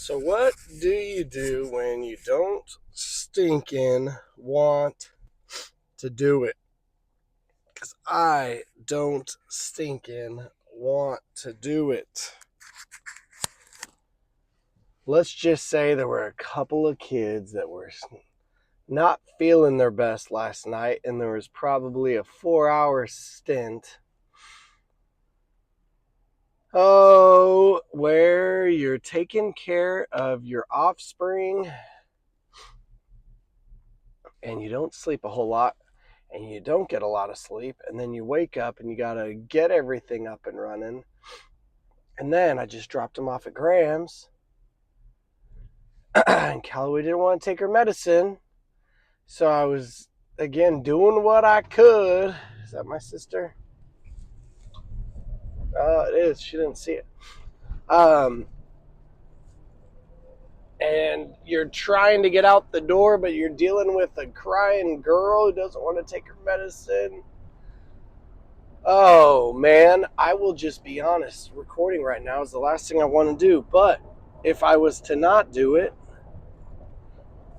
So what do you do when you don't stinking want to do it? Because I don't stinking want to do it. Let's just say there were a couple of kids that were not feeling their best last night, and there was probably a 4-hour stint. Oh, where you're taking care of your offspring and you don't sleep a whole lot and you don't get a lot of sleep, and then you wake up and you gotta get everything up and running. And then I just dropped him off at Graham's and Callaway didn't want to take her medicine, so I was again doing what I could. Is that my sister? It is. She didn't see it. And you're trying to get out the door, but you're dealing with a crying girl who doesn't want to take her medicine. Oh, man, I will just be honest. Recording right now is the last thing I want to do. But if I was to not do it,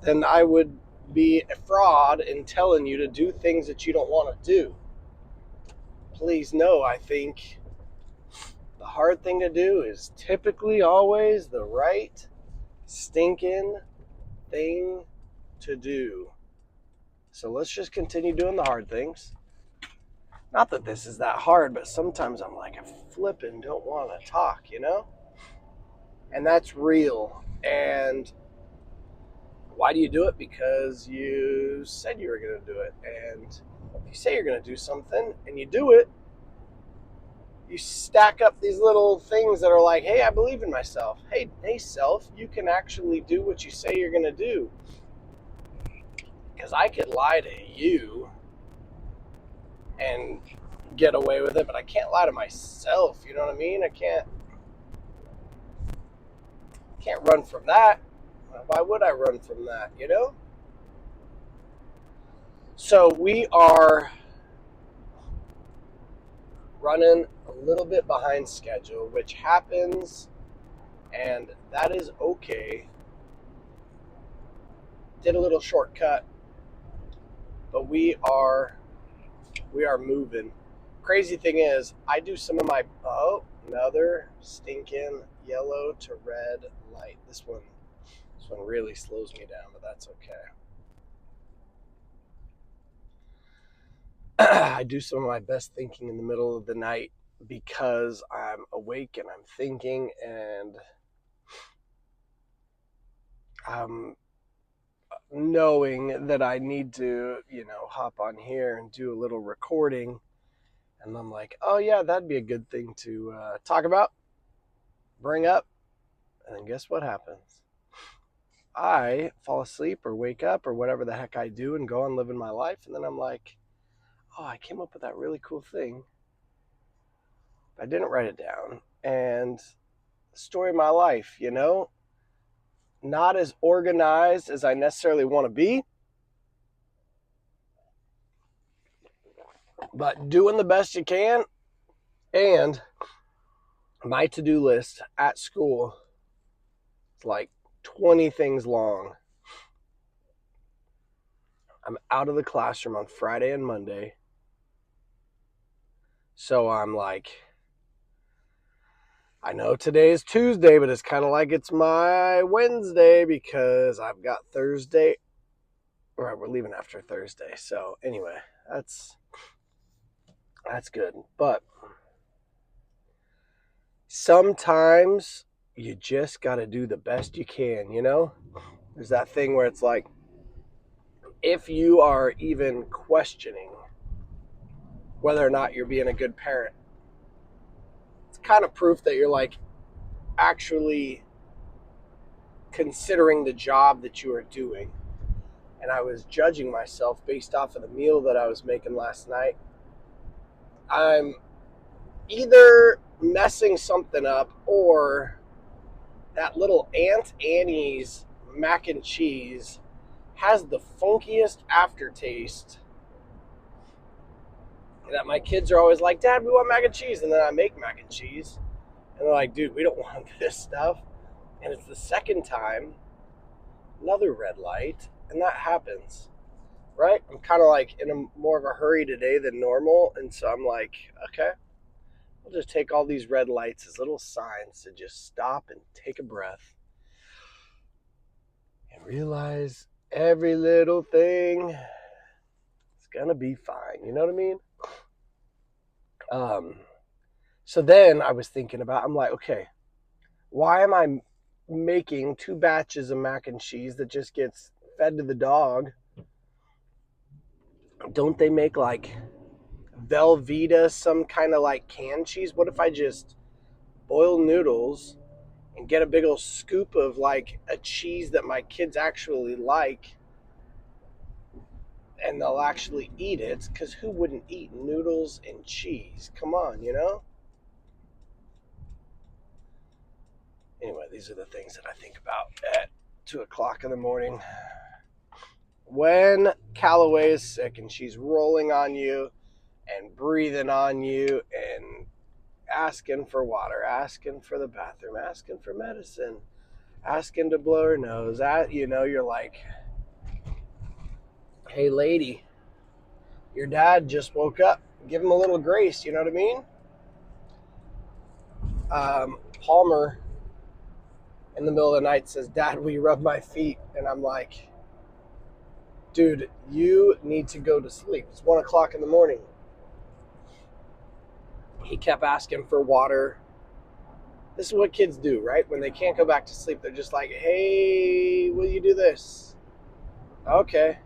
then I would be a fraud in telling you to do things that you don't want to do. Please know, I think the hard thing to do is typically always the right stinking thing to do. So let's just continue doing the hard things. Not that this is that hard, but sometimes I'm like, I flipping don't want to talk, you know? And that's real. And why do you do it? Because you said you were going to do it. And if you say you're going to do something and you do it, you stack up these little things that are like, hey, I believe in myself. Hey, self, you can actually do what you say you're going to do. Because I could lie to you and get away with it, but I can't lie to myself. You know what I mean? I can't run from that. Why would I run from that, you know? So we are running a little bit behind schedule, which happens, and that is okay. Did a little shortcut, but we are moving. Crazy thing is, I do some of my another stinking yellow to red light. This one really slows me down, but that's okay. I do some of my best thinking in the middle of the night because I'm awake and I'm thinking, and I'm knowing that I need to, hop on here and do a little recording. And I'm like, oh yeah, that'd be a good thing to talk about, bring up. And then guess what happens? I fall asleep or wake up or whatever the heck I do and go on living my life. And then I'm like, oh, I came up with that really cool thing. I didn't write it down. And the story of my life, not as organized as I necessarily want to be, but doing the best you can. And my to-do list at school is like 20 things long. I'm out of the classroom on Friday and Monday. So I'm like, I know today is Tuesday, but it's kind of like it's my Wednesday because I've got Thursday. Right, we're leaving after Thursday. So anyway, that's good. But sometimes you just got to do the best you can, There's that thing where it's like, if you are even questioning whether or not you're being a good parent, it's kind of proof that you're like actually considering the job that you are doing. And I was judging myself based off of the meal that I was making last night. I'm either messing something up, or that little Aunt Annie's mac and cheese has the funkiest aftertaste that my kids are always like, Dad, we want mac and cheese. And then I make mac and cheese. And they're like, dude, we don't want this stuff. And it's the second time, another red light, and that happens, right? I'm kind of like in a more of a hurry today than normal, and so I'm like, okay, we'll just take all these red lights as little signs to just stop and take a breath and realize every little thing is gonna be fine. You know what I mean? So then I was thinking about, I'm like, okay, why am I making 2 batches of mac and cheese that just gets fed to the dog? Don't they make like Velveeta, some kind of like canned cheese? What if I just boil noodles and get a big old scoop of like a cheese that my kids actually like, and they'll actually eat it? Because who wouldn't eat noodles and cheese? Come on, you know? Anyway, these are the things that I think about at 2 o'clock in the morning. When Callaway is sick and she's rolling on you and breathing on you and asking for water, asking for the bathroom, asking for medicine, asking to blow her nose, you're like, hey, lady, your dad just woke up. Give him a little grace, you know what I mean? Palmer in the middle of the night says, Dad, will you rub my feet? And I'm like, dude, you need to go to sleep. It's 1 o'clock in the morning. He kept asking for water. This is what kids do, right? When they can't go back to sleep, they're just like, hey, will you do this? Okay.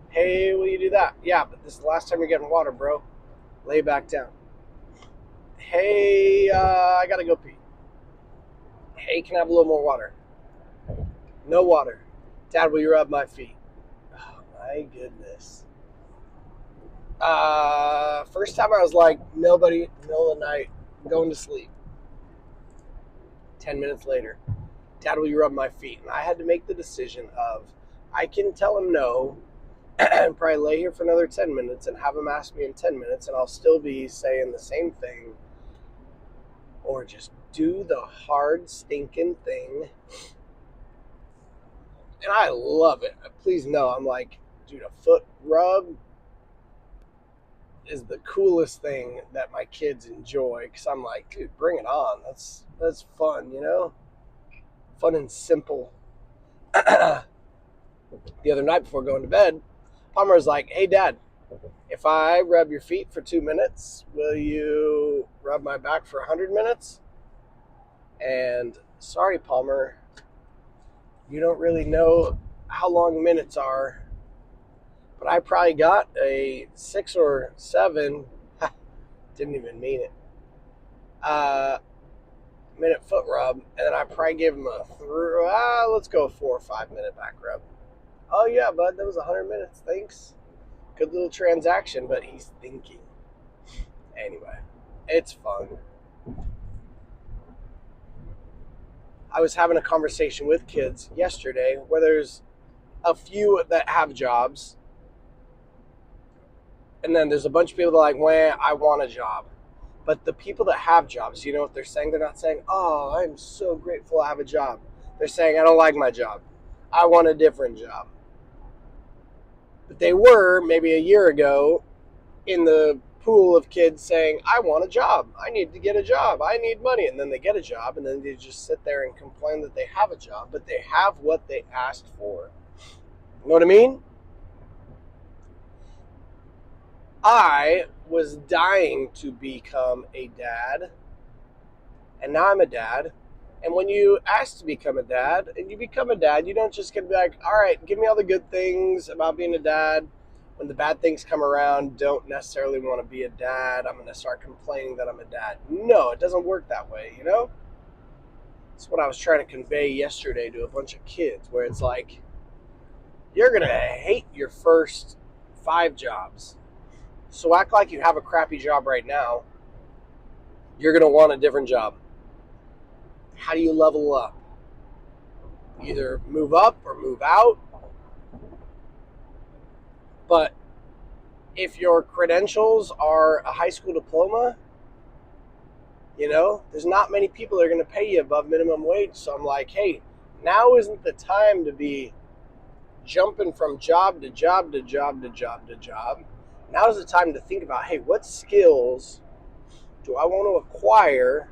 Hey, will you do that? Yeah, but this is the last time you're getting water, bro. Lay back down. Hey, I gotta go pee. Hey, can I have a little more water? No water. Dad, will you rub my feet? Oh, my goodness. First time I was like, nobody, middle of the night, going to sleep. 10 minutes later, Dad, will you rub my feet? And I had to make the decision of, I can tell him no and probably lay here for another 10 minutes and have him ask me in 10 minutes and I'll still be saying the same thing, or just do the hard stinking thing. And I love it. Please know, I'm like, dude, a foot rub is the coolest thing that my kids enjoy, because I'm like, dude, bring it on. That's fun, you know? Fun and simple. The other night before going to bed, Palmer was like, hey, Dad, if I rub your feet for 2 minutes, will you rub my back for 100 minutes? And sorry, Palmer, you don't really know how long minutes are, but I probably got a 6 or 7, didn't even mean it, minute foot rub, and then I probably gave him let's go a 4 or 5 minute back rub. Oh yeah, bud, that was 100 minutes, thanks. Good little transaction, but he's thinking. Anyway, it's fun. I was having a conversation with kids yesterday where there's a few that have jobs, and then there's a bunch of people that are like, well, I want a job. But the people that have jobs, you know what they're saying? They're not saying, oh, I'm so grateful I have a job. They're saying, I don't like my job. I want a different job. But they were, maybe a year ago, in the pool of kids saying, I want a job. I need to get a job. I need money. And then they get a job, and then they just sit there and complain that they have a job, but they have what they asked for. You know what I mean? I was dying to become a dad, and now I'm a dad. And when you ask to become a dad, and you become a dad, you don't just get to be like, all right, give me all the good things about being a dad. When the bad things come around, don't necessarily want to be a dad. I'm going to start complaining that I'm a dad. No, it doesn't work that way, you know? That's what I was trying to convey yesterday to a bunch of kids, where it's like, you're going to hate your first 5 jobs. So act like you have a crappy job right now. You're going to want a different job. How do you level up? Either move up or move out. But if your credentials are a high school diploma, You know, there's not many people that are going to pay you above minimum wage. So I'm like, hey, now isn't the time to be jumping from job to job to job to job to job. Now is the time to think about, hey, what skills do I want to acquire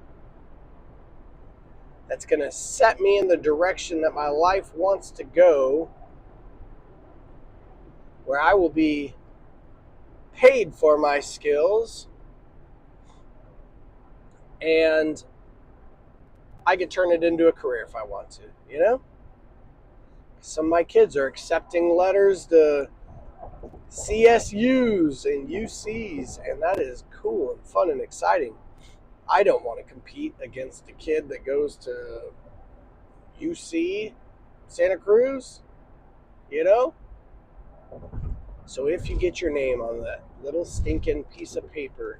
that's going to set me in the direction that my life wants to go, where I will be paid for my skills and I can turn it into a career if I want to, you know? Some of my kids are accepting letters to CSUs and UCs, and that is cool and fun and exciting. I don't want to compete against a kid that goes to UC Santa Cruz, you know? So if you get your name on that little stinking piece of paper,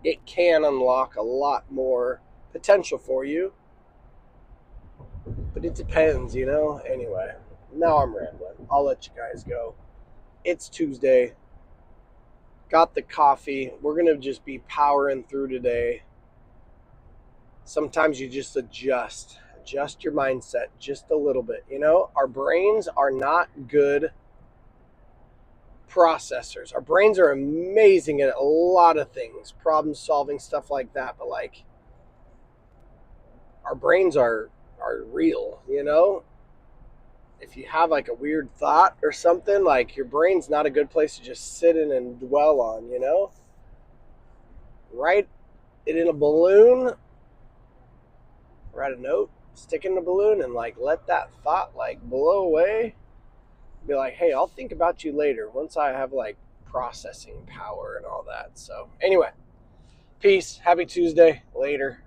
it can unlock a lot more potential for you. But it depends, you know? Anyway, now I'm rambling. I'll let you guys go. It's Tuesday. Got the coffee. We're going to just be powering through today. Sometimes you just adjust your mindset just a little bit. You know, our brains are not good processors. Our brains are amazing at a lot of things, problem solving, stuff like that. But like, our brains are real, you know? If you have like a weird thought or something, like your brain's not a good place to just sit in and dwell on, you know? Write it in a balloon, write a note, stick it in a balloon, and like let that thought like blow away. Be like, hey, I'll think about you later once I have like processing power and all that. So anyway, peace. Happy Tuesday. Later.